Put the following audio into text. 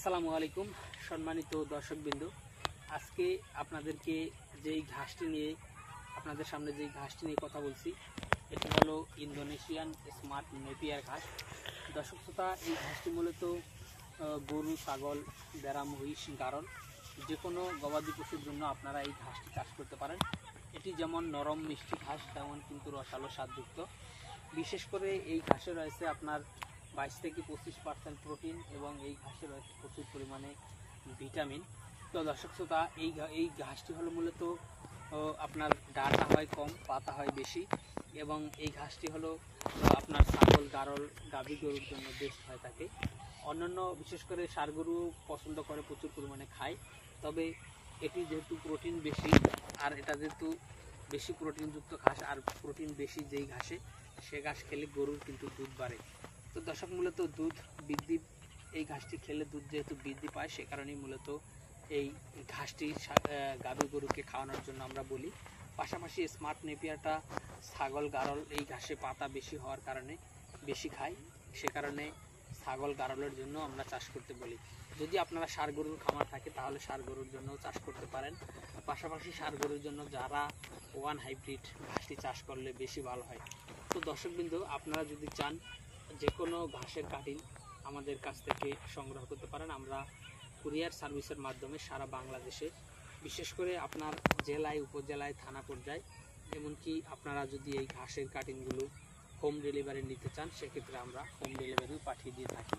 আসসালামু আলাইকুম সম্মানিত দর্শকবৃন্দ, আজকে আপনাদেরকে যেই ঘাসটি নিয়ে আপনাদের সামনে যেই ঘাসটি নিয়ে কথা বলছি এটি হলো ইন্দোনেশিয়ান স্মার্ট নেপিয়ার ঘাস। দর্শক শ্রোতা, এই ঘাসটি মূলত গরু, ছাগল, ভেড়া, মহিষ, গারল যে কোনো গবাদি পশুর জন্য আপনারা এই ঘাসটি চাষ করতে পারেন। এটি যেমন নরম মিষ্টি ঘাস তেমন কিন্তু রসালো স্বাদযুক্ত। বিশেষ করে এই ঘাসে রয়েছে আপনার 22 থেকে 25% প্রোটিন এবং এই ঘাসে রয়েছে প্রচুর পরিমাণে ভিটামিন। তো দর্শক শ্রোতা, এই ঘাসটি হলো মূলত আপনার ডাঁটা হয় কম, পাতা হয় বেশি এবং এই ঘাসটি হলো আপনার ছাগল, গারল, গাভী গরুর জন্য বেস্ট হয়ে থাকে। অন্যান্য বিশেষ করে ষাঁড় গরু পছন্দ করে, প্রচুর পরিমাণে খায়। তবে এটি যেহেতু প্রোটিন বেশি, আর এটা যেহেতু বেশি প্রোটিনযুক্ত ঘাস আর প্রোটিন বেশি যেই ঘাসে, সে ঘাস খেলে গরুর কিন্তু দুধ বাড়ে। তো দর্শক, মূলত দুধ বৃদ্ধি, এই ঘাসটি খেলে দুধ যেহেতু বৃদ্ধি পায়, সে কারণেই মূলত এই ঘাসটি গাভী গরুকে খাওয়ানোর জন্য আমরা বলি। পাশাপাশি স্মার্ট নেপিয়ারটা ছাগল, গারল এই ঘাসে পাতা বেশি হওয়ার কারণে বেশি খায়, সে কারণে ছাগল, গারলের জন্য আমরা চাষ করতে বলি। যদি আপনারা ষাঁড় গরুর খামার থাকে তাহলে ষাঁড় গরুর জন্য চাষ করতে পারেন। পাশাপাশি ষাঁড় গরুর জন্য যারা ওয়ান হাইব্রিড ঘাসটি চাষ করলে বেশি ভালো হয়। তো দর্শকবৃন্দ, আপনারা যদি চান যে কোনো ঘাসের কাটিং আমাদের কাছ থেকে সংগ্রহ করতে পারেন। আমরা কুরিয়ার সার্ভিসের মাধ্যমে সারা বাংলাদেশে, বিশেষ করে আপনার জেলায়, উপজেলায়, থানা পর্যায়ে, এমনকি আপনারা যদি এই ঘাসের কাটিংগুলো হোম ডেলিভারি নিতে চান, সেক্ষেত্রে আমরা হোম ডেলিভারিও পাঠিয়ে দিয়ে থাকি।